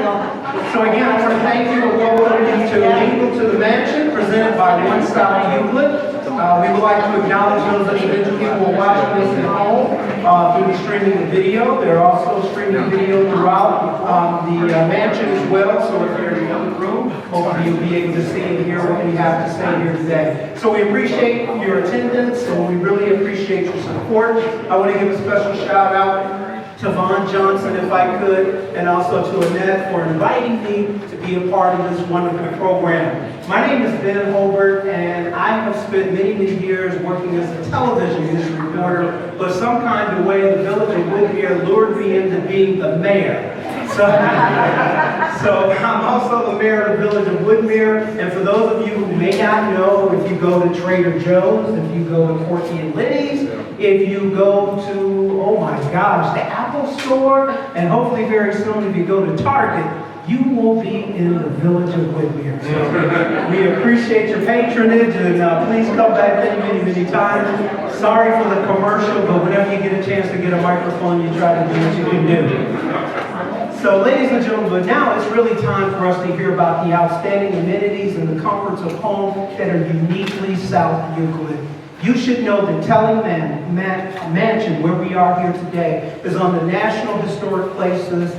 So again, I want to thank you and welcome you to Mingle to the Mansion, presented by Euclid. We would like to acknowledge those individuals who are watching this at home through the streaming video. They're also streaming video throughout the mansion as well. So if you're in the other room, hopefully you'll be able to see and hear what we have to say here today. So we appreciate your attendance and we really appreciate your support. I want to give a special shout out to Vaughn Johnson, if I could, and also to Annette for inviting me to be a part of this wonderful program. My name is Ben Holbert, and I have spent many, many years working as a television news reporter, but some kind of way the village of Woodmere lured me into being the mayor. So I'm also the mayor of the village of Woodmere, and for those of you who may not know, if you go to Trader Joe's, if you go to Corky and Liddy's, if you go to, oh my gosh, the Apple Store, and hopefully very soon if you go to Target, you will be in the village of Whitmere. So we appreciate your patronage, and please come back many, many, many times. Sorry for the commercial, but whenever you get a chance to get a microphone, you try to do what you can do. So ladies and gentlemen, now it's really time for us to hear about the outstanding amenities and the comforts of home that are uniquely South Euclid. You should know that Telling Mansion, where we are here today, is on the National Historic Places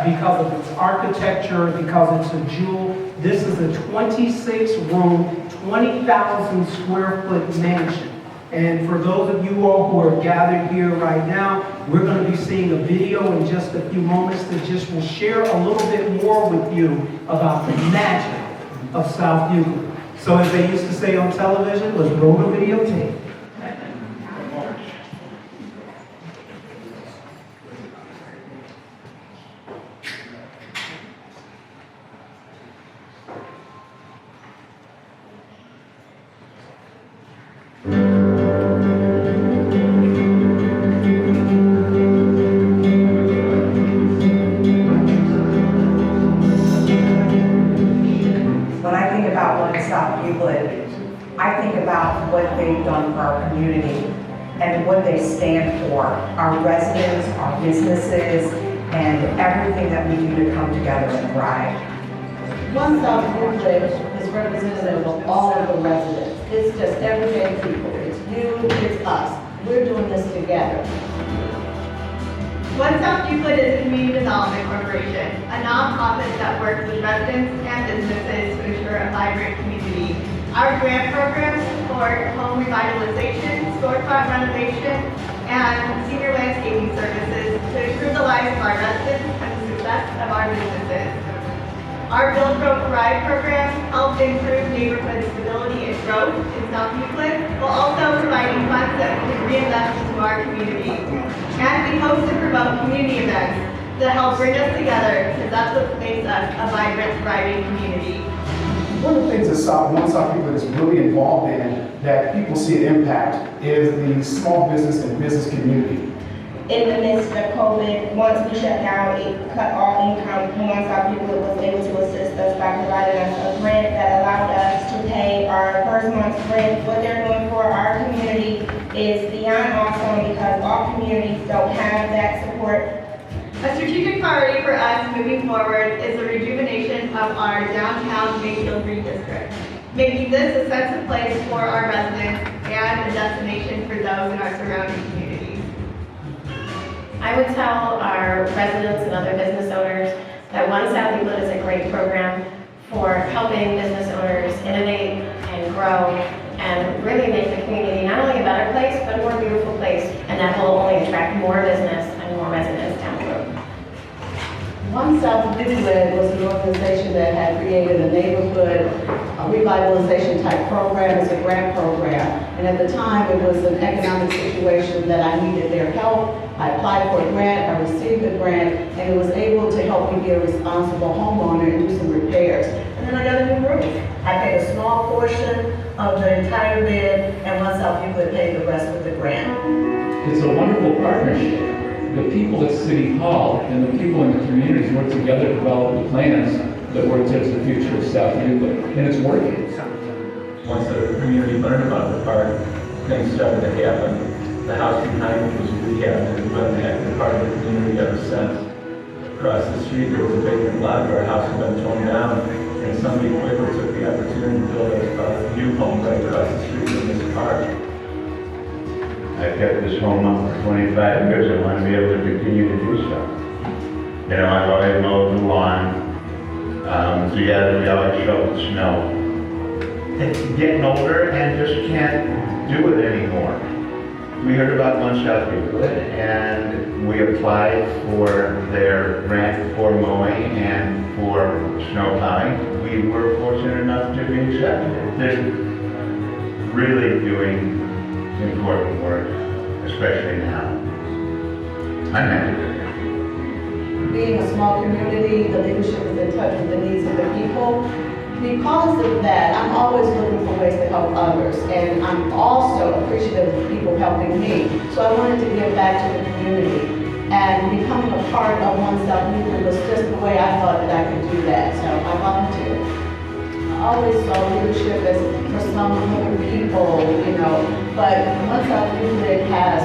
because of its architecture, because it's a jewel. This is a 26-room, 20,000 square foot mansion. And for those of you all who are gathered here right now, we're going to be seeing a video in just a few moments that just will share a little bit more with you about the magic of South Euclid. So as they used to say on television, let's roll the videotape. I think about what they've done for our community and what they stand for, our residents, our businesses, and everything that we do to come together and thrive. One South Euclid is representative of all of the residents. It's just everyday people. It's you, it's us. We're doing this together. One South Euclid is a community development corporation, a nonprofit that works with residents and businesses to ensure a vibrant community. Our grant programs support home revitalization, storefront renovation, and senior landscaping services to improve the lives of our residents and the success of our businesses. Our Build, Grow, Thrive program helps improve neighborhood stability and growth in South Euclid, while also providing funds that we can reinvest into our community. And we host and promote community events that help bring us together, because that's what makes us a vibrant, thriving community. One of the things that One South Euclid is really involved in that people see an impact is the small business and business community. In the midst of COVID, once we shut down, it cut all income. One South Euclid was able to assist us by providing us a grant that allowed us to pay our first month's rent. What they're doing for our community is beyond awesome because all communities don't have that support. A strategic priority for us moving forward is the rejuvenation of our downtown Mayfield Green District, making this a sense of place for our residents and a destination for those in our surrounding communities. I would tell our residents and other business owners that One South Euclid is a great program for helping business owners innovate and grow and really make the community not only a better place, but a more beautiful place, and that will only attract more business and more residents down the road. One South Euclid was an organization that had created a neighborhood revitalization type program. It's a grant program. And at the time, it was an economic situation that I needed their help. I applied for a grant, I received the grant, and it was able to help me be a responsible homeowner and do some repairs. And then I got a new roof. I paid a small portion of the entire bid, and One South Euclid paid the rest of the grant. It's a wonderful partnership. The people at City Hall and the people in the communities work together to develop the plans that work towards the future of South Euclid, and it's working. Once the community learned about the park, things started to happen. The house behind me was rehabbed and it's been an active part of the community ever since. across the street, there was a vacant lot where a house had been torn down, and somebody quickly took the opportunity to build a new home right across the street from this park. I've kept this home up for 25 years. I want to be able to continue to do so. You know, I've always mowed the lawn. Together we always shoveled snow. It's getting older and just can't do it anymore. We heard about One South Euclid and we applied for their grant for mowing and for snow plowing. We were fortunate enough to be accepted. They're really doing important work, especially now. I'm happy with it. Being a small community, the leadership is in touch with the needs of the people. Because of that, I'm always looking for ways to help others, and I'm also appreciative of people helping me. So I wanted to give back to the community, and becoming a part of One South Euclid was just the way I thought that I could do that, so I volunteered. I always saw leadership as for some other people, you know, but One South Euclid has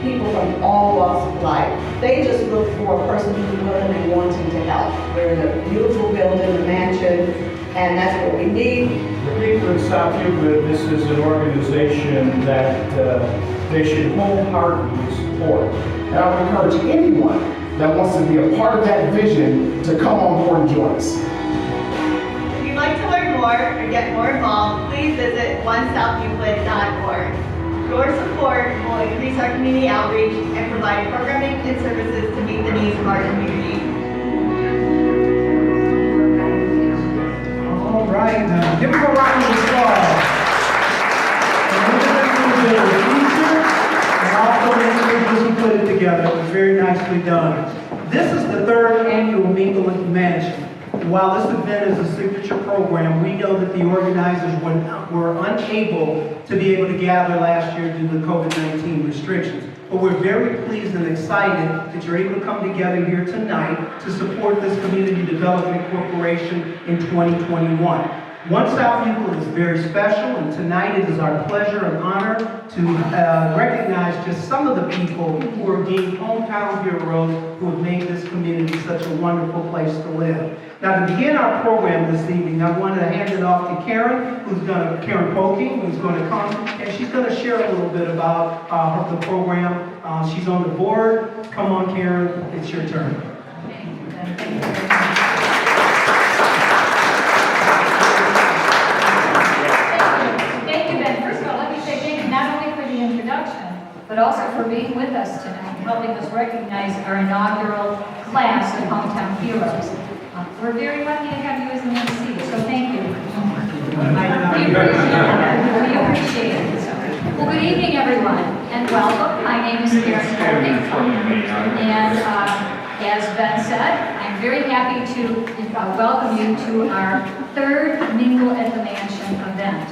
people from all walks of life. They just look for a person who's willing and wanting to help. We're in a beautiful building, the mansion, and that's what we need. The people in South Euclid, this is an organization that they should wholeheartedly support. And I would encourage anyone that wants to be a part of that vision to come on board and join us. If you'd like to learn more or get more involved, please visit onesoutheuclid.org. Your support will increase our community outreach and provide programming and services to meet the needs of our community. All right, now give me a round of applause. And we're going to do the feature and also the individuals who put it together. It was very nicely done. This is the third annual Mingle At The Mansion. While this event is a signature program, we know that the organizers were unable to be able to gather last year due to the COVID-19 restrictions. But we're very pleased and excited that you're able to come together here tonight to support this Community Development Corporation in 2021. One South Euclid is very special, and tonight it is our pleasure and honor to recognize just some of the people who are deemed hometown heroes who have made this community such a wonderful place to live. Now, to begin our program this evening, I wanted to hand it off to Karen, Karen Polking, who's going to come, and she's going to share a little bit about the program. She's on the board. Come on, Karen, it's your turn. But also for being with us tonight, helping us recognize our inaugural class of Hometown Heroes. We're very lucky to have you as an MC, so thank you. We appreciate it. Well, good evening, everyone, and welcome. My name is Karen Polking, and as Ben said, I'm very happy to welcome you to our third Mingle at the Mansion event.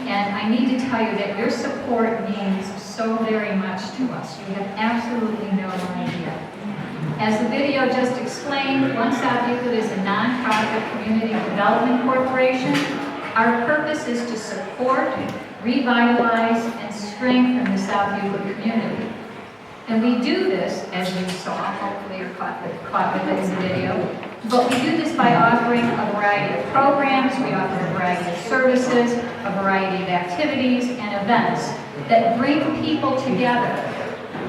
And I need to tell you that your support means so very much to us. You have absolutely no idea. As the video just explained, One South Euclid is a nonprofit community development corporation. Our purpose is to support, revitalize, and strengthen the South Euclid community. And we do this, as you saw, hopefully you're caught with it in the video, but we do this by offering a variety of programs, we offer a variety of services, a variety of activities and events that bring people together,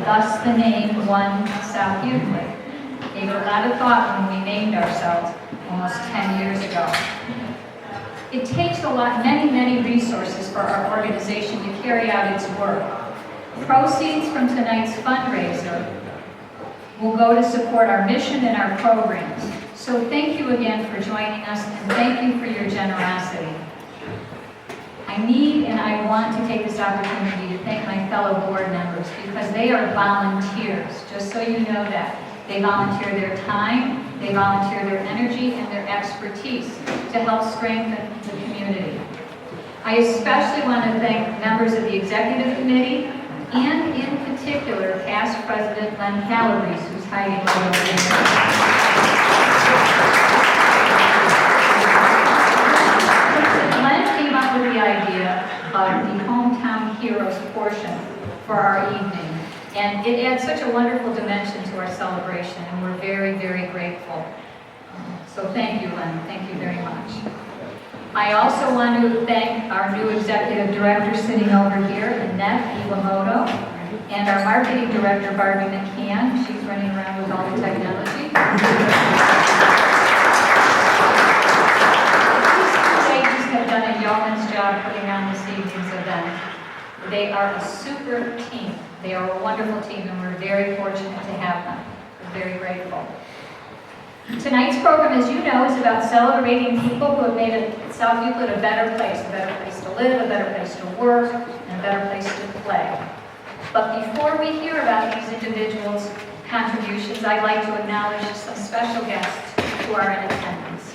thus the name One South Euclid. Gave it a lot of thought when we named ourselves almost 10 years ago. It takes many resources for our organization to carry out its work. Proceeds from tonight's fundraiser will go to support our mission and our programs. So thank you again for joining us, and thank you for your generosity. I need and I want to take this opportunity to thank my fellow board members because they are volunteers, just so you know that. They volunteer their time, they volunteer their energy and their expertise to help strengthen the community. I especially want to thank members of the executive committee and in particular past President Len Calabrese, who's hiding over there. Len came up with the idea of the Hometown Heroes portion for our evening. And it adds such a wonderful dimension to our celebration, and we're very, very grateful. So thank you, Len. Thank you very much. I also want to thank our new executive director sitting over here, Annette Iwamoto, and our marketing director, Barbie McCann. She's running around with all the technology. These ladies have done a yeoman's job putting on this evening's event. They are a super team. They are a wonderful team, and we're very fortunate to have them. We're very grateful. Tonight's program, as you know, is about celebrating people who have made South Euclid a better place to live, a better place to work, and a better place to play. But before we hear about these individuals' contributions, I'd like to acknowledge some special guests who are in attendance.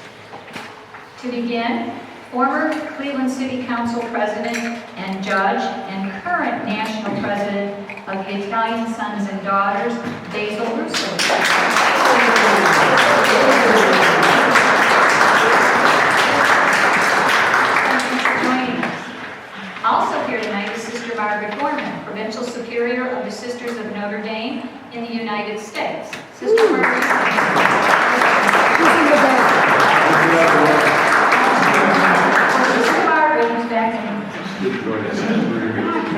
To begin, former Cleveland City Council President and Judge and current National President of the Italian Sons and Daughters, Basil Russo. Also here tonight is Sister Margaret Gorman, Provincial Superior of the Sisters of Notre Dame in the United States. Sister Margaret. Sister Margaret was back in.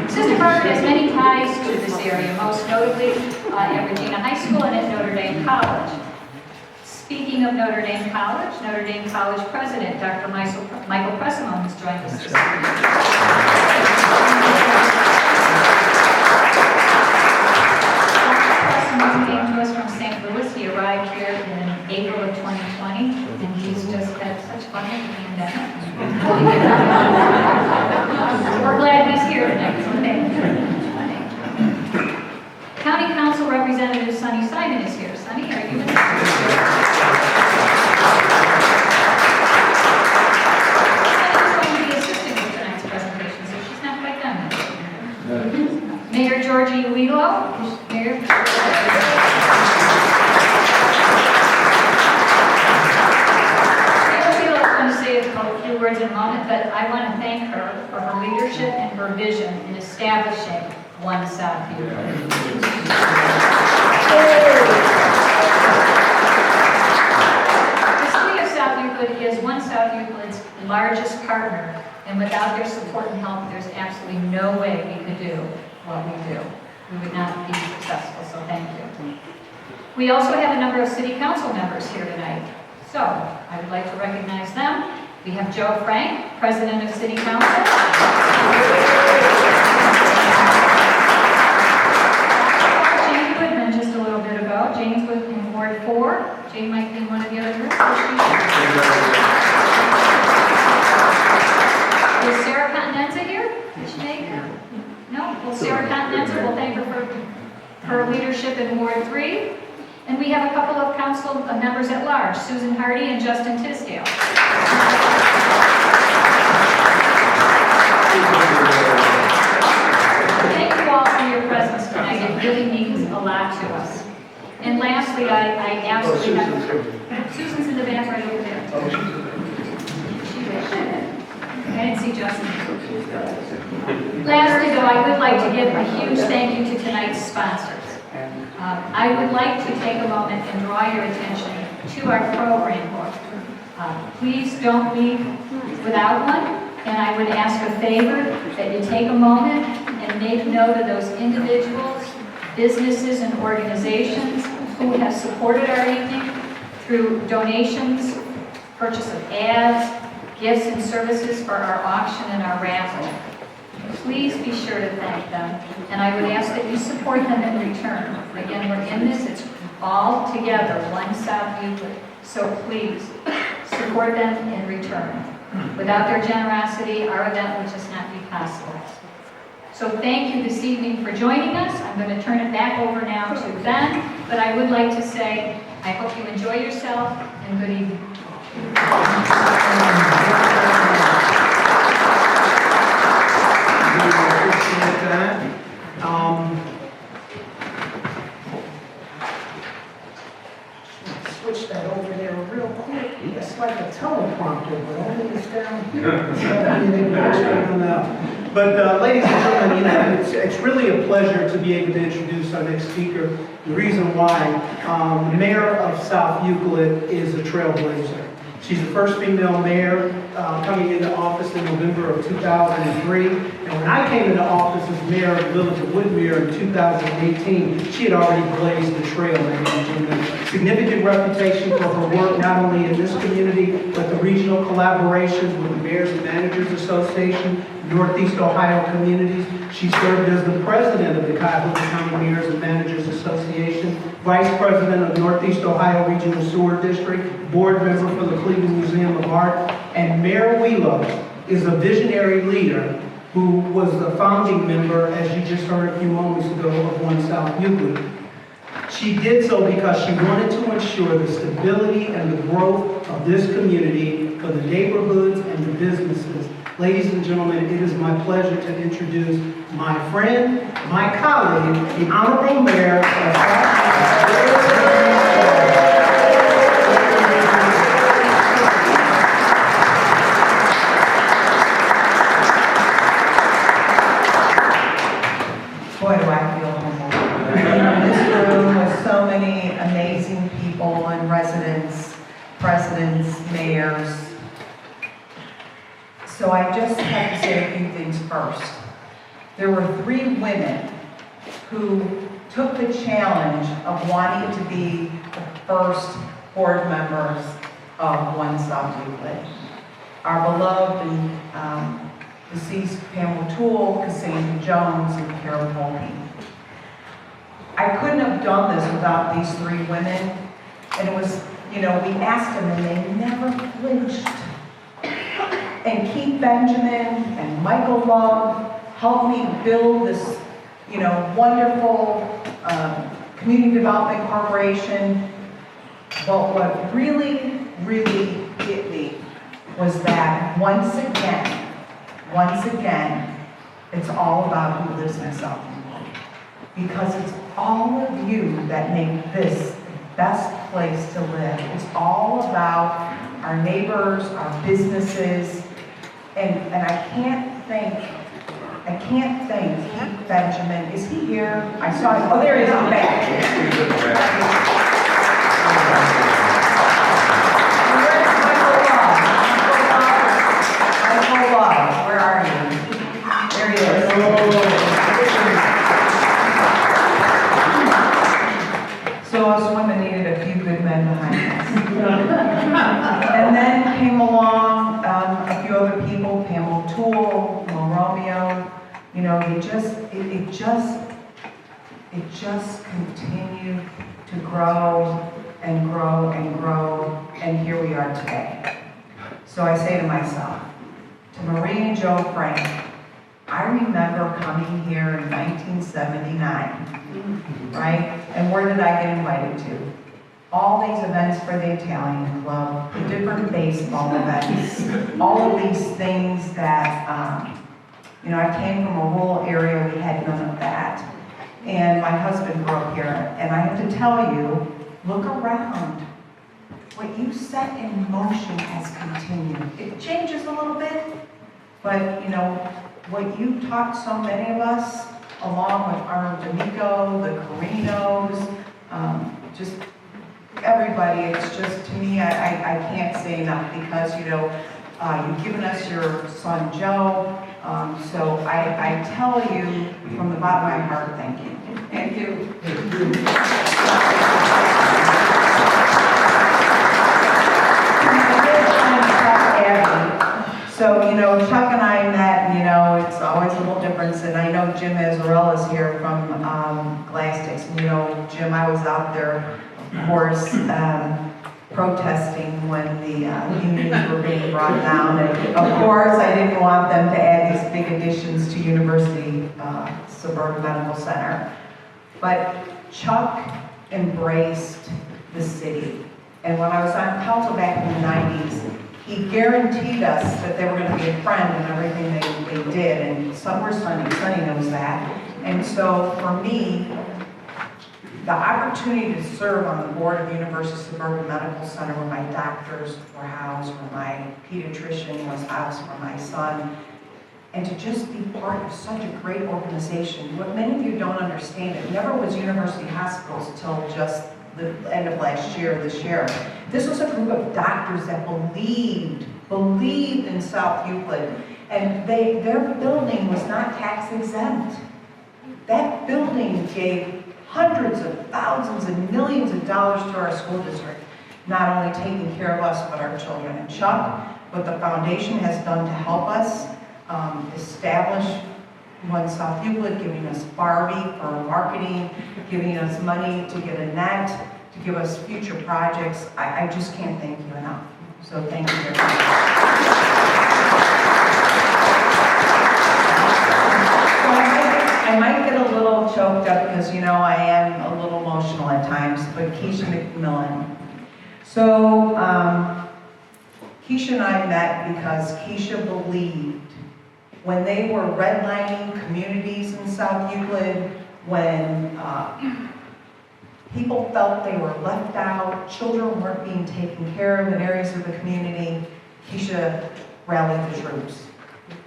Sister Margaret has many ties to this area, most notably at Regina High School and at Notre Dame College. Speaking of Notre Dame College President, Dr. Michael Pressimone has joined us this evening. Dr. Pressimone came to us from St. Louis. He arrived here in April of 2020, and he's just had such fun with the pandemic. We're glad he's here tonight, so thank you. County Council Representative Sonny Simon is here. Sonny, are you in? Mayor Georgie Wheelo. Mayor. Mayor Wheelo is going to say a few words in a moment, but I want to thank her for her leadership and her vision in establishing One South Euclid. The City of South Euclid is One South Euclid's largest partner, and without their support and help, there's absolutely no way we could do what we do. We would not be successful, so thank you. We also have a number of city council members here tonight. So, I would like to recognize them. We have Joe Frank, President of City Council. Jane Goodman just a little bit ago. Jane's with in Ward 4. Jane might be in one of the other groups. Is Sarah Continenza here? Is she make her? No? Well, Sarah Continenza, we'll thank her for her leadership in Ward 3. And we have a couple of council members at large, Susan Hardy and Justin Tisdale. Thank you all for your presence tonight. It really means a lot to us. And lastly, I absolutely have... Susan's in the back right over there. I didn't see Justin. Lastly, though, I would like to give a huge thank you to tonight's sponsors. I would like to take a moment and draw your attention to our program book. Please don't leave without one, and I would ask a favor that you take a moment and make note of those individuals, businesses, and organizations who have supported our evening through donations, purchase of ads, gifts and services for our auction and our raffle. Please be sure to thank them, and I would ask that you support them in return. Again, we're in this, it's all together, One South Euclid, so please support them in return. Without their generosity, our event would just not be possible. So thank you this evening for joining us. I'm going to turn it back over now to Ben, but I would like to say, I hope you enjoy yourself, and good evening. Appreciate that. Switch that over there real quick. It's like a teleprompter, but only it's down here. But ladies and gentlemen, it's really a pleasure to be able to introduce our our next speaker. The reason why, the mayor of South Euclid is a trailblazer. She's the first female mayor coming into office in November of 2003. And when I came into office as mayor of the village of Woodmere in 2018, she had already blazed the trail, ladies and gentlemen. Significant reputation for her work not only in this community, but the regional collaborations with the Mayors and Managers Association, Northeast Ohio communities. She served as the president of the Cuyahoga County Mayors and Managers Association, vice president of Northeast Ohio Regional Sewer District, board member for the Cleveland Museum of Art, and Mayor Wheeler is a visionary leader who was the founding member, as you just heard a few moments ago, of One South Euclid. She did so because she wanted to ensure the stability and the growth of this community for the neighborhoods and the businesses. Ladies and gentlemen, it is my pleasure to introduce my friend, my colleague, the Honorable Mayor of South Euclid. Boy, do I feel humbled. In this room with so many amazing people and residents, presidents, mayors. So I just have to say a few things first. There were 3 women who took the challenge of wanting to be the first board members of One South Euclid. Our beloved and deceased Pamela Toole, Cassandra Jones, and Carol Holbert. I couldn't have done this without these 3 women. And it was, we asked them and they never flinched. And Keith Benjamin and Michael Love helped me build this, wonderful community development corporation. But what really, really hit me was that once again, it's all about who lives in South Euclid. Because it's all of you that make this the best place to live. It's all about our neighbors, our businesses, and I can't thank Keith Benjamin. Is he here? I saw him. Oh, there he is in the back. Michael Love, where are you? There he is. So us women needed a few good men behind us. And then came along a few other people, Pamela Toole, Mo Romeo. It just continued to grow and grow and grow, and here we are today. So I say to myself, to Marie and Joe Frank, I remember coming here in 1979, right? And where did I get invited to? All these events for the Italian Club, the different baseball events, all of these things that, I came from a rural area, we had none of that. And my husband grew up here, and I have to tell you, look around. What you set in motion has continued. It changes a little bit, but what you taught so many of us, along with Arnold D'Amico, the Carinos, just everybody, it's just, to me, I can't say enough because, you've given us your son, Joe. So I tell you from the bottom of my heart, thank you. Thank you. So, Chuck and I met, it's always a little difference, and I know Jim Azarella is here from Glastics. Jim, I was out there, of course, protesting when the unions were being brought down, and of course, I didn't want them to add these big additions to University Suburban Medical Center. But Chuck embraced the city, and when I was on council back in the 90s, he guaranteed us that they were going to be a friend in everything they did, and some were Sunny knows that. And so for me, the opportunity to serve on the board of University Suburban Medical Center where my doctors were housed, where my pediatrician was housed, where my son, and to just be part of such a great organization. What many of you don't understand, it never was University Hospitals until just the end of last year, this year. This was a group of doctors that believed in South Euclid, and their building was not tax exempt. That building gave hundreds of thousands and millions of dollars to our school district, not only taking care of us, but our children. And Chuck, what the foundation has done to help us establish One South Euclid, giving us Barbie for marketing, giving us money to get a net, to give us future projects. I just can't thank you enough. So thank you very much. I might get a little choked up because, you know, I am a little emotional at times, but Keisha Mcmillan. So, Keisha and I met because Keisha believed when they were redlining communities in South Euclid, when people felt they were left out, children weren't being taken care of in areas of the community, Keisha rallied the troops.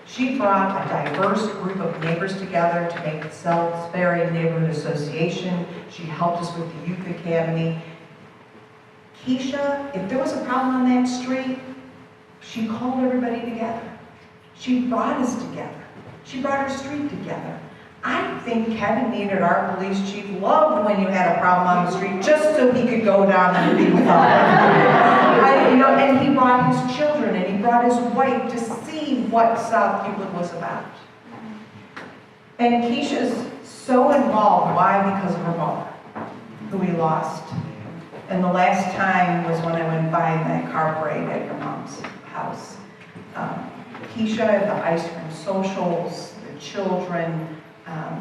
She brought a diverse group of neighbors together to make the Salisbury Neighborhood Association. She helped us with the Youth Academy. Keisha, if there was a problem on that street, she called everybody together. She brought us together. She brought our street together. I think Kevin needed our police chief loved when you had a problem on the street just so he could go down and be with and he brought his children and he brought his wife to see what South Euclid was about. And Keisha's so involved. Why? Because of her mother, who we lost. And the last time was when I went by in that car parade at your mom's house. Keisha, the ice cream socials, the children,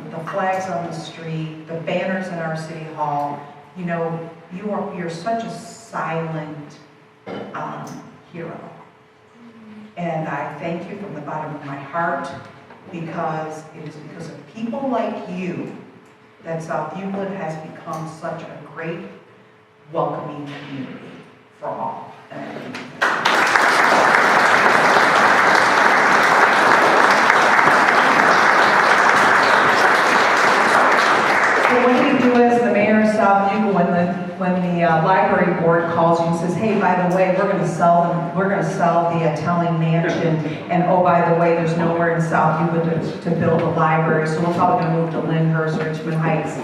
the flags on the street, the banners in our city hall. You know, you're such a silent hero. And I thank you from the bottom of my heart, because it is because of people like you that South Euclid has become such a great, welcoming community for all. So what do you do as the mayor of South Euclid when the library board calls you and says, hey, by the way, we're going to sell the Untitled Mansion, and oh, by the way, there's nowhere in South Euclid to build a library, so we're probably going to move to Lyndhurst, Richmond Heights.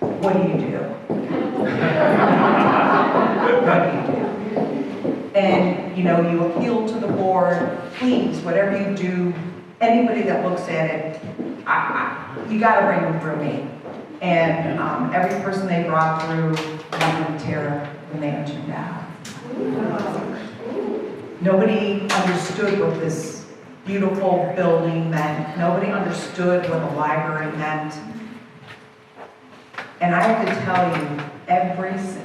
What do you do? What do you do? And, you know, you appeal to the board, please, whatever you do, anybody that looks at it, you got to bring them through me. And every person they brought through, I'm going to tear the mansion down. Nobody understood what this beautiful building meant. Nobody understood what a library meant. And I have to tell you,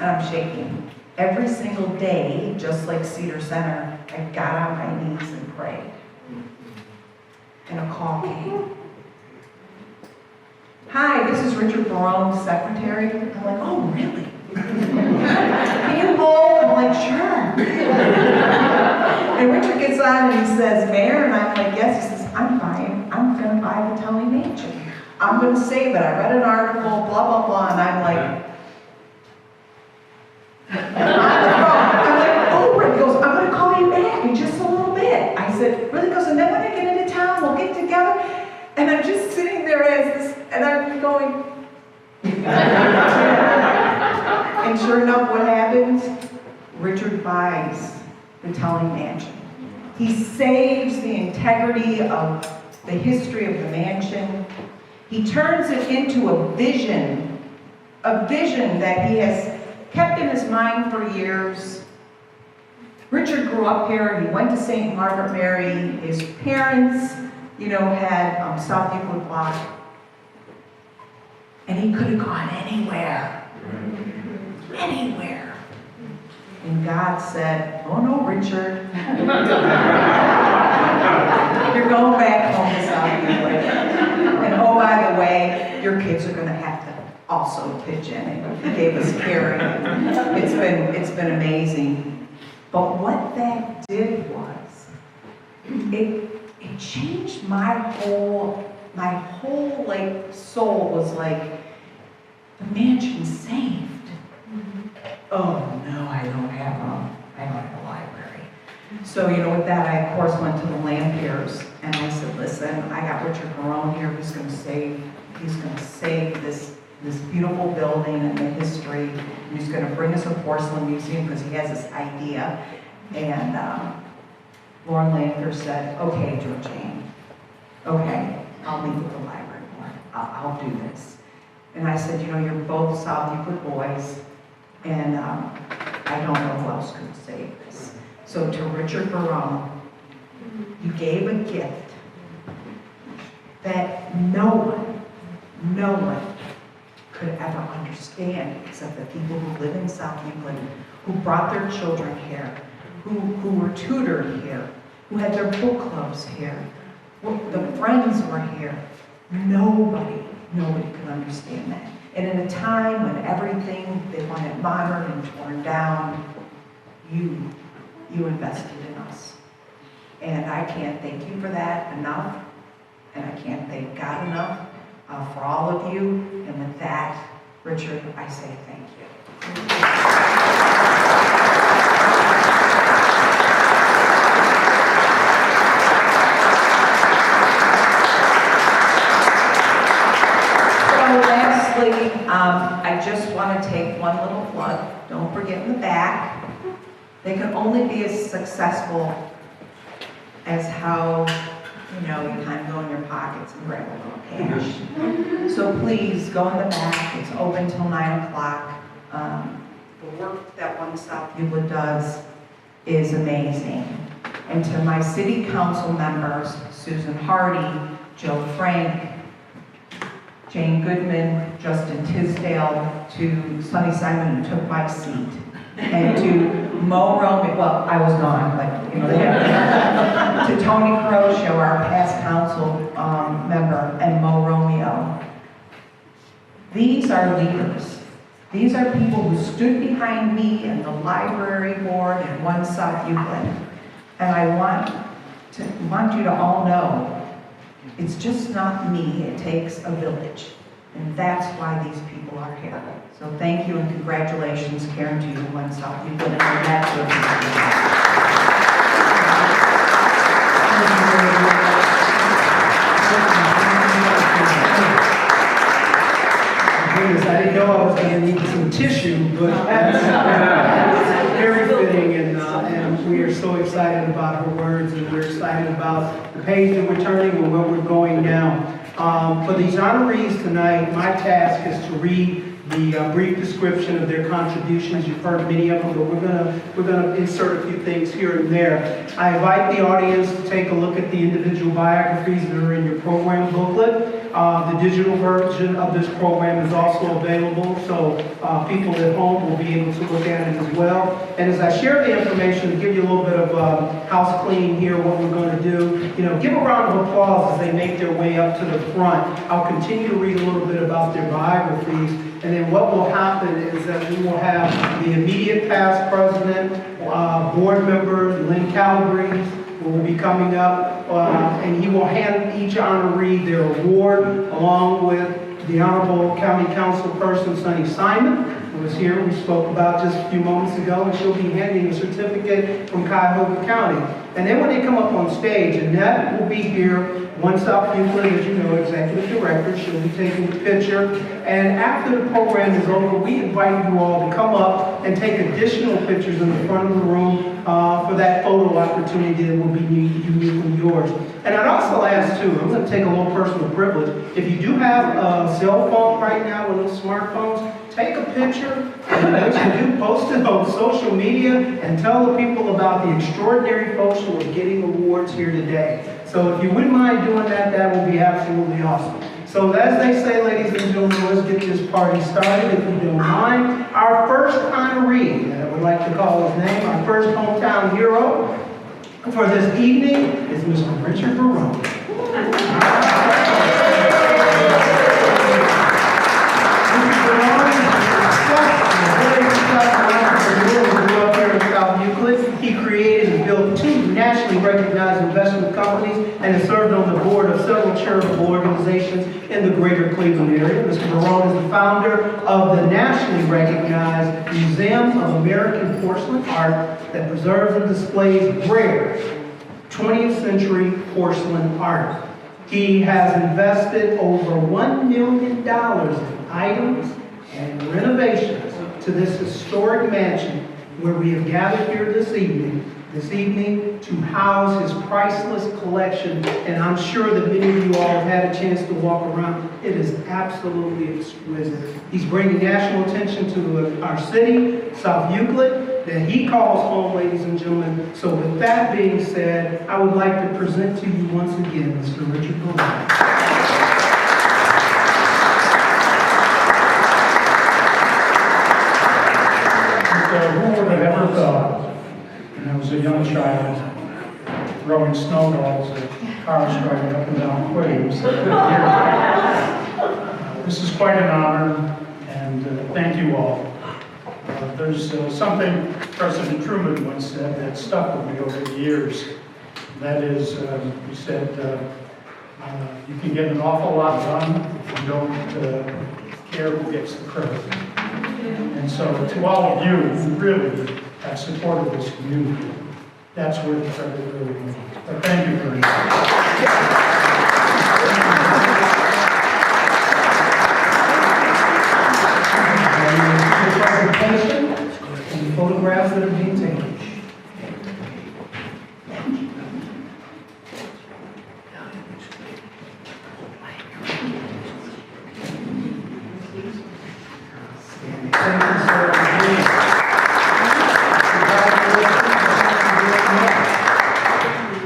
I'm shaking, every single day, just like Cedar Center, I got on my knees and prayed. And a call came. Hi, this is Richard Barone's secretary. I'm like, oh, really? Can you hold? I'm like, sure. And Richard gets on and he says, Mayor, and I'm like, yes. He says, I'm fine. I'm going to buy the Tully Mansion. I'm going to save it. I read an article, blah, blah, blah, and I'm like, on the phone. I'm like, oh, Rick. He goes, I'm going to call you back in just a little bit. I said, really? He goes, and then when I get into town, we'll get together. And I'm just sitting there as this, and I'm going, and sure enough, what happens? Richard buys the Tully Mansion. He saves the integrity of the history of the mansion. He turns it into a vision that he has kept in his mind for years. Richard grew up here. He went to St. Margaret Mary. His parents, had South Euclid Block. And he could have gone anywhere. Anywhere. And God said, oh no, Richard. You're going back home to South Euclid. And oh, by the way, your kids are going to have to also pitch in. And he gave us Carrie. It's been amazing. But what that did was, it changed my whole like soul. Was like, the mansion's saved. Oh no, I don't have a library. So, with that, I of course went to the Lampiers and I said, listen, I got Richard Barone here who's gonna save this beautiful building and the history. And he's gonna bring us a porcelain museum because he has this idea. And Lauren Lampier said, okay, Georgine, okay, I'll meet with the library board. I'll do this. And I said, you're both South Euclid boys, and I don't know who else could save this. So to Richard Barone, you gave a gift that no one could ever understand except the people who live in South Euclid, who brought their children here, who were tutored here, who had their book clubs here, the friends were here. Nobody could understand that. And in a time when everything they wanted modern and torn down, you invested in us. And I can't thank you for that enough, and I can't thank God enough for all of you. And with that, Richard, I say thank you. I just want to take one little plug. Don't forget in the back, they can only be as successful as how, you kind of go in your pockets and grab a little cash. So please, go in the back. It's open till 9 o'clock. The work that One South Euclid does is amazing. And to my city council members, Susan Hardy, Joe Frank, Jane Goodman, Justin Tisdale, to Sonny Simon, who took my seat, and to Mo Romeo, well, I was gone, but to Tony Croccio, our past council member, and Mo Romeo. These are leaders. These are people who stood behind me and the library board and One South Euclid. And I want you to all know, it's just not me, it takes a village. And that's why these people are here. So thank you and congratulations, Karen, to you, One South Euclid, and that's what I didn't know I was going to need some tissue, but that's very fitting, and we are so excited about her words, and we're excited about the page that we're turning and where we're going now. For these honorees tonight, my task is to read the brief description of their contributions. You've heard many of them, but we're gonna insert a few things here and there. I invite the audience to take a look at the individual biographies that are in your program booklet. The digital version of this program is also available, so people at home will be able to look at it as well. And as I share the information, to give you a little bit of house cleaning here, what we're going to do, give a round of applause as they make their way up to the front. I'll continue to read a little bit about their biographies, and then what will happen is that we will have the immediate past president, board members, Lynn Calabrese, who will be coming up, and he will hand each honoree their award, along with the Honorable County Councilperson Sonny Simon, who was here, we spoke about just a few moments ago, and she'll be handing a certificate from Cuyahoga County. And then when they come up on stage, Annette will be here, One South Euclid, as you know, Executive Director. She'll be taking the picture. And after the program is over, we invite you all to come up and take additional pictures in the front of the room for that photo opportunity that will be uniquely yours. And I'd also ask too, I'm going to take a little personal privilege. If you do have a cell phone right now, one of those smartphones, take a picture, and what you do, post it on social media, and tell the people about the extraordinary folks who are getting awards here today. So if you wouldn't mind doing that, that would be absolutely awesome. So as they say, ladies and gentlemen, let's get this party started, if you don't mind. Our first honoree, I would like to call his name, our first hometown hero for this evening is Mr. Richard Barone. He He created and built 2 nationally recognized investment companies and has served on the board of several charitable organizations in the greater Cleveland area. Mr. Barone is the founder of the nationally recognized Museum of American Porcelain Art that preserves and displays rare 20th century porcelain art. He has invested over $1 million in items and renovations to this historic mansion where we have gathered here this evening to house his priceless collection. And I'm sure that many of you all have had a chance to walk around. It is absolutely exquisite. He's bringing national attention to our city, South Euclid, that he calls home, ladies and gentlemen. So with that being said, I would like to present to you once again Mr. Richard Barone. Who would have ever thought, when I was a young child, throwing snowballs at cars driving up and down Williams. This is quite an honor, and thank you all. There's something President Truman once said that stuck with me over the years. That is, he said, you can get an awful lot done if you don't care who gets the credit. And so to all of you who really have supported this community, that's where the credit really goes. But thank you very much. Presentation and photographs that are being taken.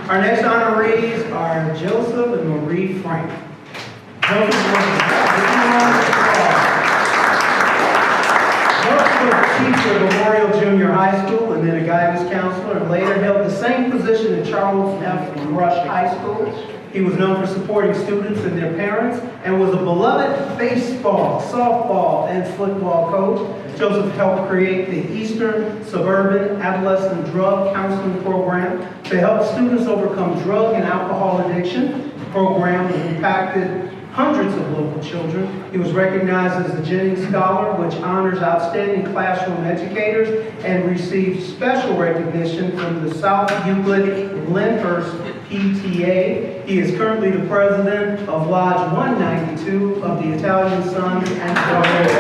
Our next honorees are Joseph and Marie Frank. Joseph was a teacher at Memorial Junior High School and then a guidance counselor, and later held the same position at Charles F. Rush High School. He was known for supporting students and their parents and was a beloved baseball, softball, and football coach. Joseph helped create the Eastern Suburban Adolescent Drug Counseling Program to help students overcome drug and alcohol addiction. The program has impacted hundreds of local children. He was recognized as the Jennings Scholar, which honors outstanding classroom educators, and received special recognition from the South Euclid Lyndhurst PTA. He is currently the president of Lodge 192 of the Italian Sons and Daughters.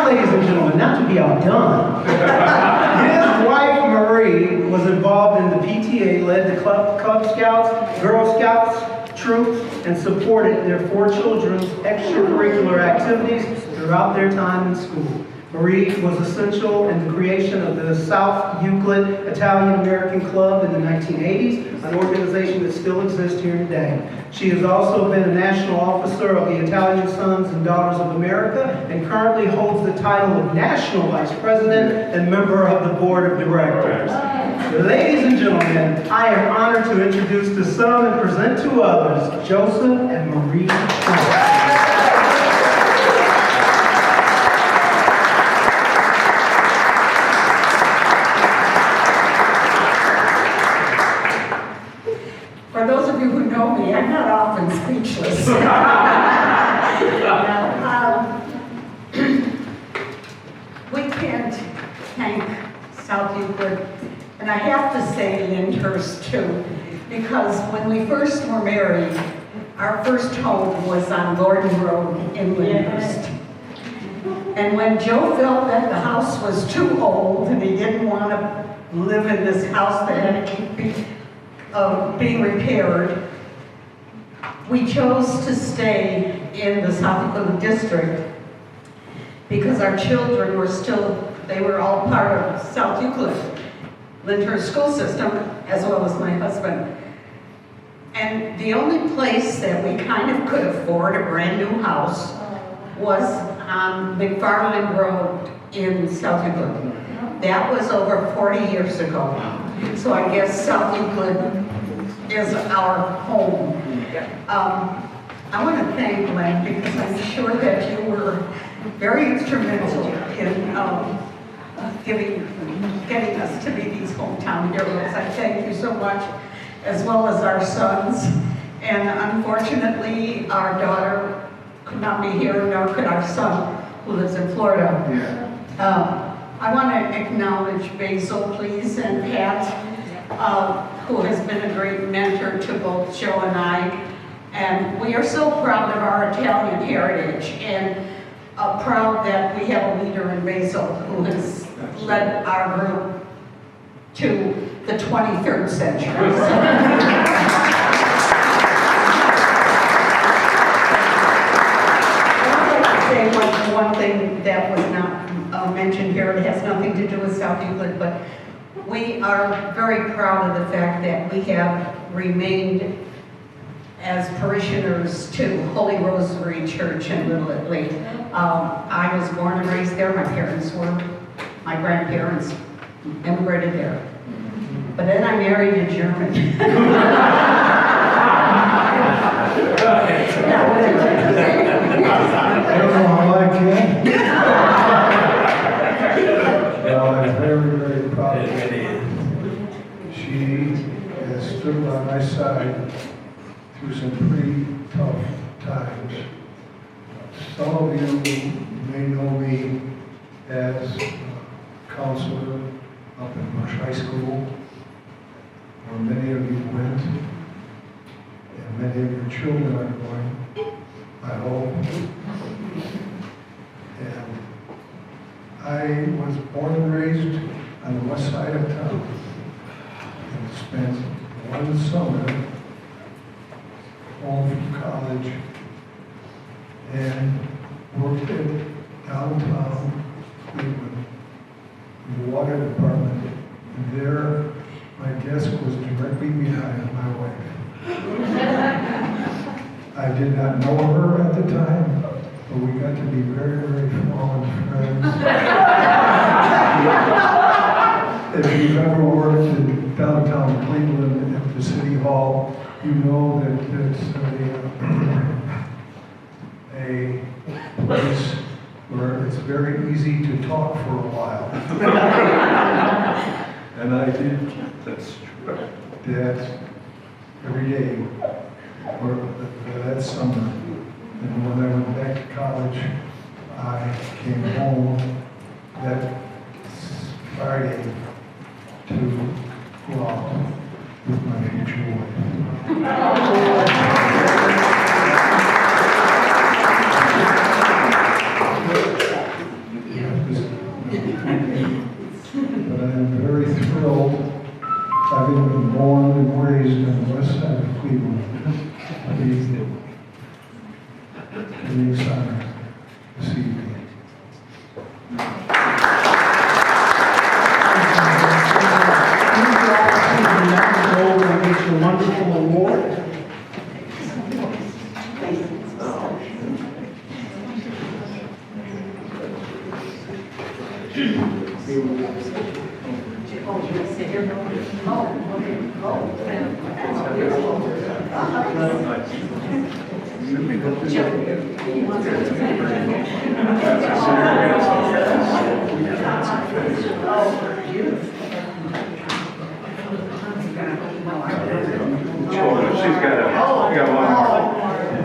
Ladies and gentlemen, not to be outdone, his wife Marie was involved in the PTA, led the Cub Scouts, Girl Scouts, troops, and supported their 4 children's extracurricular activities throughout their time in school. Marie was essential in the creation of the South Euclid Italian American Club in the 1980s, an organization that still exists here today. She has also been a national officer of the Italian Sons and Daughters of America and currently holds the title of National Vice President and member of the Board of Directors. Ladies and gentlemen, I am honored to introduce to some and present to others, Joseph and Marie Frank. For those of you who know me, I'm not often speechless. We can't thank South Euclid, and I have to say Lyndhurst too, because when we first were married, our first home was on Gordon Road in Lyndhurst. And when Joe felt that the house was too old and he didn't want to live in this house that had to keep being repaired, we chose to stay in the South Euclid district because our children were still, they were all part of South Euclid, Lyndhurst school system, as well as my husband. And the only place that we kind of could afford a brand new house was on McFarland Road in South Euclid. That was over 40 years ago. So I guess South Euclid is our home. I want to thank Glenn because I'm sure that you were very instrumental in getting us to be these hometown heroes. I thank you so much, as well as our sons. And unfortunately, our daughter could not be here, nor could our son, who lives in Florida. I want to acknowledge Basil, please, and Pat, who has been a great mentor to both Joe and I. And we are so proud of our Italian heritage, and proud that we have a leader in Basil who has led our group to the 23rd century. One thing that was not mentioned here, it has nothing to do with South Euclid, but we are very proud of the fact that we have remained as parishioners to Holy Rosary Church in Little Italy. I was born and raised there. My grandparents immigrated there. But then I married a German. I don't know how I can. Well, I'm very, very proud of her. She has stood by my side through some pretty tough times. Some of you may know me as a counselor up in Bush High School, where many of you went, and many of your children are going, I hope. And I was born and raised on the west side of town and spent one summer home from college and worked at downtown Cleveland in the water department. And there, my desk was directly behind my wife. I did not know her at the time, but we got to be very, very fond friends. If you've ever worked in downtown Cleveland at the City Hall, you know that it's a place where it's very easy to talk for a while. And I did that every day for that summer. And when I went back to college, I came home that Friday to go out with my future wife. But I am very thrilled, having been born and raised on the west side of Cleveland, to be in this honor this evening. A wonderful award.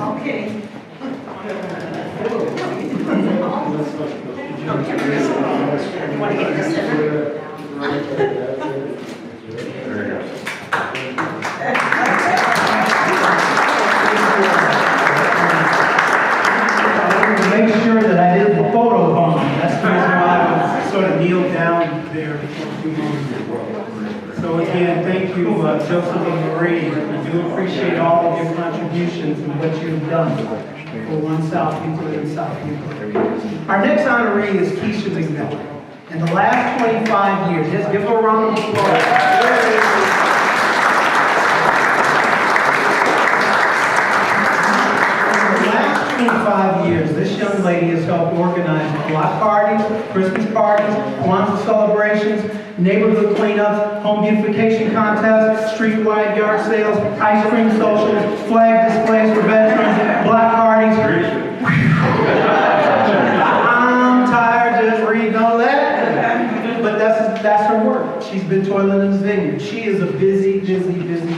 Okay. Make sure that I did the photo bomb. That's the reason why I sort of kneeled down there for a few moments. So again, thank you, Joseph and Marie. We do appreciate all of your contributions and what you've done for One South Euclid and South Euclid. Our next honoree is Keisha Mcmillan. In the last 25 years, just give her a round of applause. In the last 25 years, this young lady has helped organize block parties, Christmas parties, Kwanzaa celebrations, neighborhood cleanups, home beautification contests, streetwide yard sales, ice cream socials, flag displays for veterans, block parties. I'm tired just reading all that. But that's her work. She's been toiling in the vineyard. She is a busy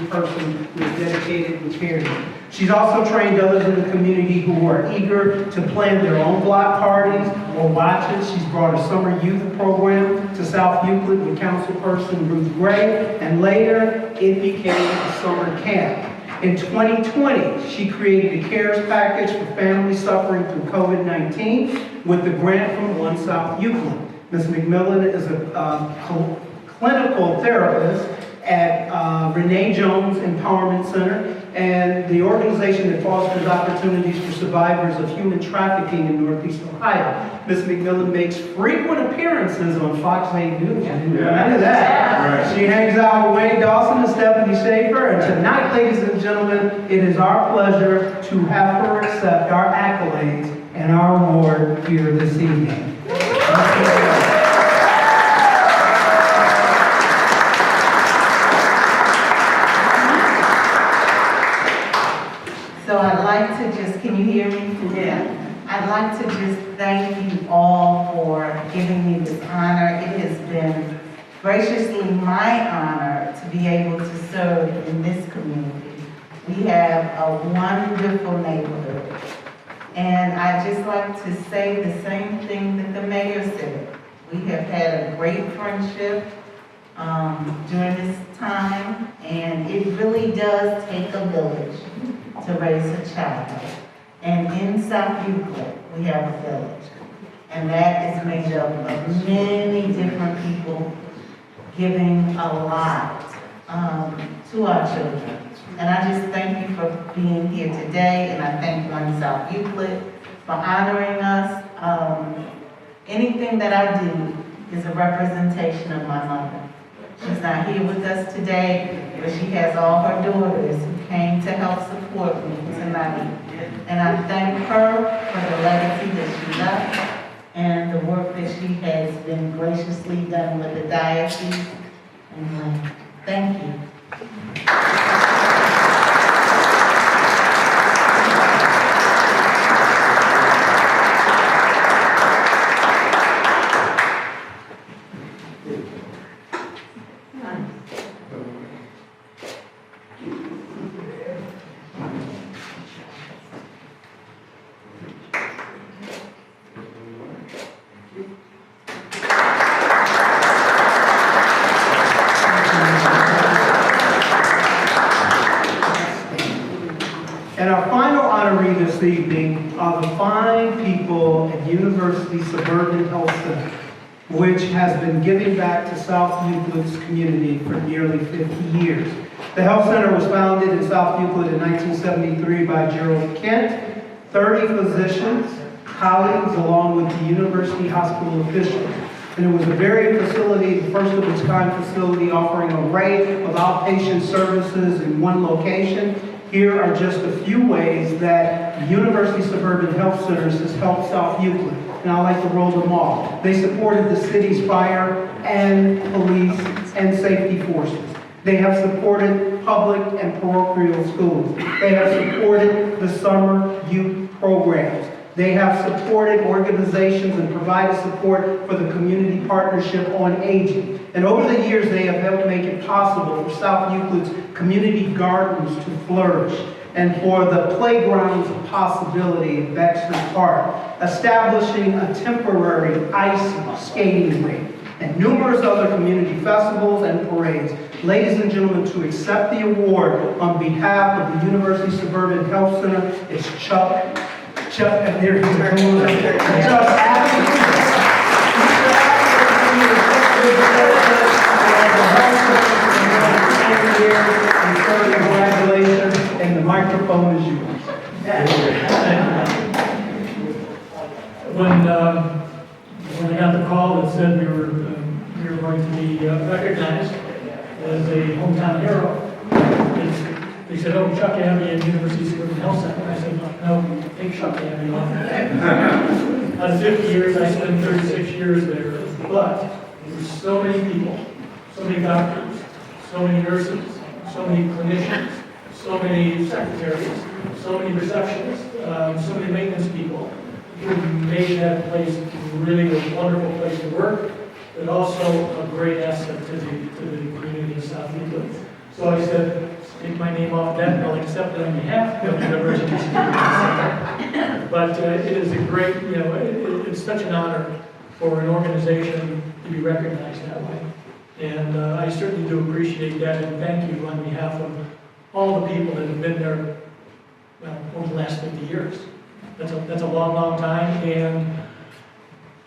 person who is dedicated and caring. She's also trained others in the community who are eager to plan their own block parties or watches. She's brought a summer youth program to South Euclid with councilperson Ruth Gray, and later it became a summer camp. In 2020, she created a CARES package for families suffering through COVID-19 with the grant from One South Euclid. Ms. Mcmillan is a clinical therapist at Renee Jones Empowerment Center and the organization that fosters opportunities for survivors of human trafficking in Northeast Ohio. Ms. Mcmillan makes frequent appearances on Fox 8 News. Look at that. She hangs out with Wayne Dawson and Stephanie Schaefer, and tonight, ladies and gentlemen, it is our pleasure to have her accept our accolades and our award here this evening. So I'd like to just, can you hear me? Yeah. I'd like to just thank you all for giving me this honor. It has been graciously my honor to be able to serve in this community. We have a wonderful neighborhood. And I'd just like to say the same thing that the mayor said. We have had a great friendship during this time, and it really does take a village to raise a child. And in South Euclid, we have a village. And that is made up of many different people giving a lot to our children. And I just thank you for being here today, and I thank One South Euclid for honoring us. Anything that I do is a representation of my mother. She's not here with us today, but she has all her daughters who came to help support me tonight. And I thank her for the legacy that she left and the work that she has been graciously done with the diocese. And thank you. And our final honoree this evening are the fine people at University Suburban Health Center, which has been giving back to South Euclid's community for nearly 50 years. The health center was founded in South Euclid in 1973 by Gerald Kent, 30 physicians, colleagues, along with the university hospital officials. And it was a very facility, the first of its kind facility, offering an array of outpatient services in one location. Here are just a few ways that the University Suburban Health Centers has helped South Euclid, and I like to roll them off. They supported the city's fire and police and safety forces. They have supported public and parochial schools. They have supported the summer youth programs. They have supported organizations and provided support for the Community Partnership on Aging. And over the years, they have helped make it possible for South Euclid's community gardens to flourish and for the playgrounds of possibility at Baxter Park, establishing a temporary ice skating rink and numerous other community festivals and parades. Ladies and gentlemen, to accept the award on behalf of the University Suburban Health Center is Chuck, and there he is. Congratulations, and the microphone is yours. When I got the call that said we were going to be recognized as a hometown hero, they said, "Oh, Chuck, you have me at University of Suburban Health Center." I said, "No, Big shot to everyone. Out of 50 years, I spent 36 years there. But there's so many people, so many doctors, so many nurses, so many clinicians, so many secretaries, so many receptionists, so many maintenance people who made that place really a wonderful place to work, but also a great asset to the community of South Euclid. So I said, take my name off that, and I'll accept it on behalf of the University of Suburban. But it is a great, it's such an honor for an organization to be recognized that way. And I certainly do appreciate that, and thank you on behalf of all the people that have been there, well, over the last 50 years. That's a long, long time, and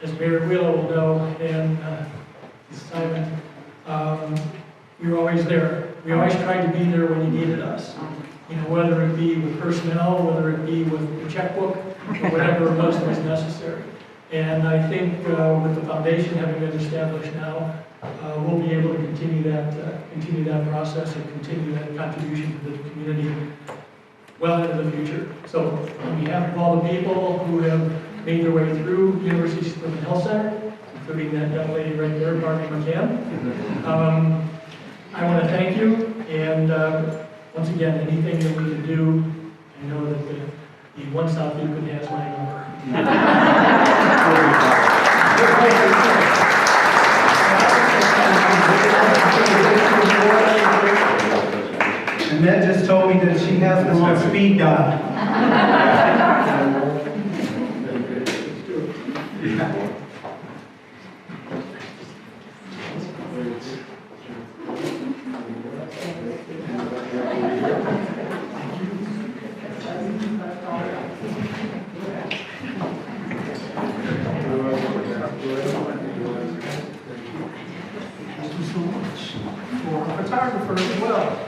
as Mayor Wheeler will know, and Simon, we were always there. We always tried to be there when you needed us. Whether it be with personnel, whether it be with the checkbook, or whatever was necessary. And I think with the foundation having been established now, we'll be able to continue that process and continue that contribution to the community well into the future. So on behalf of all the people who have made their way through University of Suburban Health Center, including that young lady right there, Barbie McCann, I want to thank you, and once again, anything that we can do, I know that the One South Euclid has my number. Annette just told me that she has them on speed dial.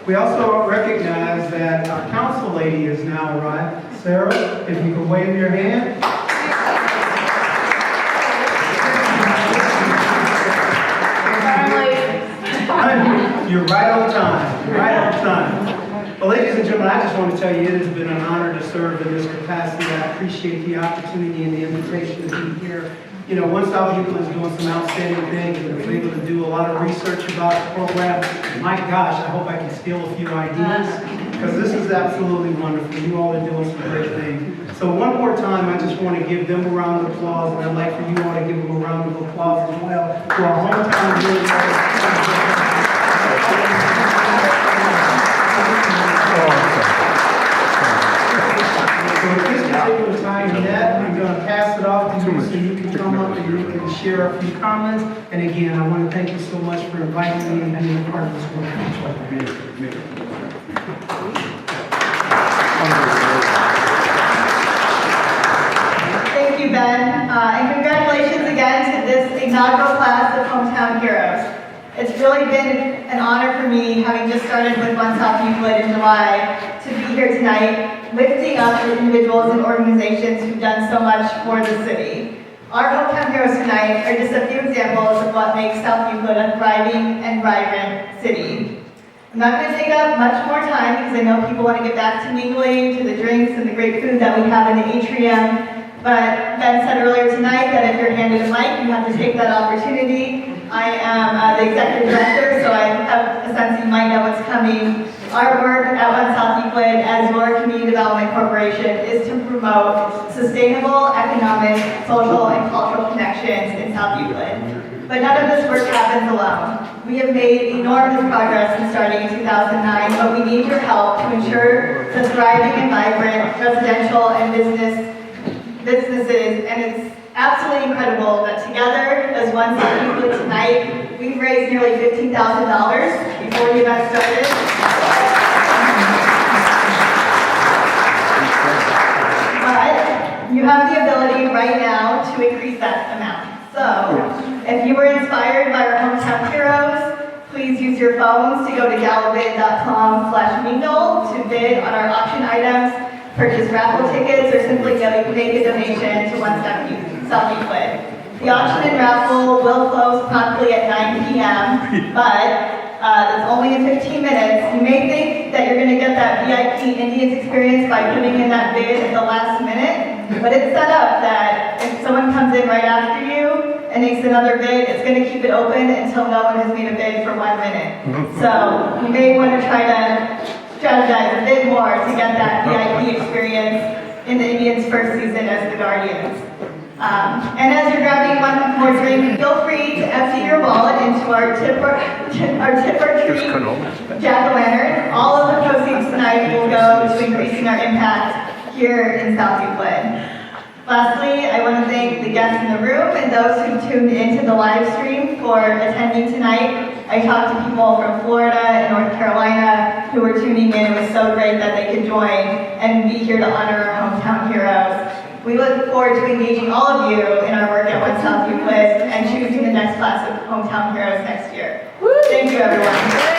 We also recognize that our council lady has now arrived. Sarah, if you could wave your hand. You're right on time. You're right on time. Well, ladies and gentlemen, I just want to tell you it has been an honor to serve in this capacity. I appreciate the opportunity and the invitation to be here. One South Euclid is doing some outstanding things, and was able to do a lot of research about the program. My gosh, I hope I can steal a few ideas, because this is absolutely wonderful. You all are doing some great things. So one more time, I just want to give them a round of applause, and I'd like for you all to give them a round of applause as well to our hometown viewers. So at this particular time, Annette, I'm going to pass it off to you so you can come up and you can share a few comments. And again, I want to thank you so much for inviting me and being a part of this work. Thank you, Ben. And congratulations again to this inaugural class of Hometown Heroes. It's really been an honor for me, having just started with One South Euclid in July, to be here tonight, lifting up the individuals and organizations who've done so much for the city. Our Hometown Heroes tonight are just a few examples of what makes South Euclid a thriving and vibrant city. I'm not going to take up much more time because I know people want to get back to mingling, to the drinks and the great food that we have in the atrium. But Ben said earlier tonight that if you're handed a mic, you have to take that opportunity. I am the executive director, so I have a sense you might know what's coming. Our work at One South Euclid as your community development corporation is to promote sustainable economic, social, and cultural connections in South Euclid. But none of this work happens alone. We have made enormous progress since starting in 2009, but we need your help to ensure the thriving and vibrant residential and businesses, and it's absolutely incredible that together, as One South Euclid tonight, we've raised nearly $15,000 before the event started. But you have the ability right now to increase that amount. So, if you were inspired by our Hometown Heroes, please use your phones to go to galabid.com/mingle to bid on our auction items, purchase raffle tickets, or simply make a donation to One South Euclid. The auction and raffle will close promptly at 9 p.m., but it's only in 15 minutes. You may think think that you're gonna get that VIP Indians experience by putting in that bid at the last minute, but it's set up that if someone comes in right after you and makes another bid, it's gonna keep it open until no one has made a bid for 1 minute. So you may wanna try to strategize a bit more to get that VIP experience in the Indians' first season as the Guardians. And as you're grabbing one more drink, feel free to empty your wallet into our tip or treat jack-o'-lantern. All of the proceeds tonight will go to increasing our impact here in South Euclid. Lastly, I want to thank the guests in the room and those who tuned into the live stream for attending tonight. I talked to people from Florida and North Carolina who were tuning in. It was so great that they could join and be here to honor our hometown heroes. We look forward to engaging all of you in our work at One South Euclid and choosing the next class of hometown heroes next year. Thank you, everyone.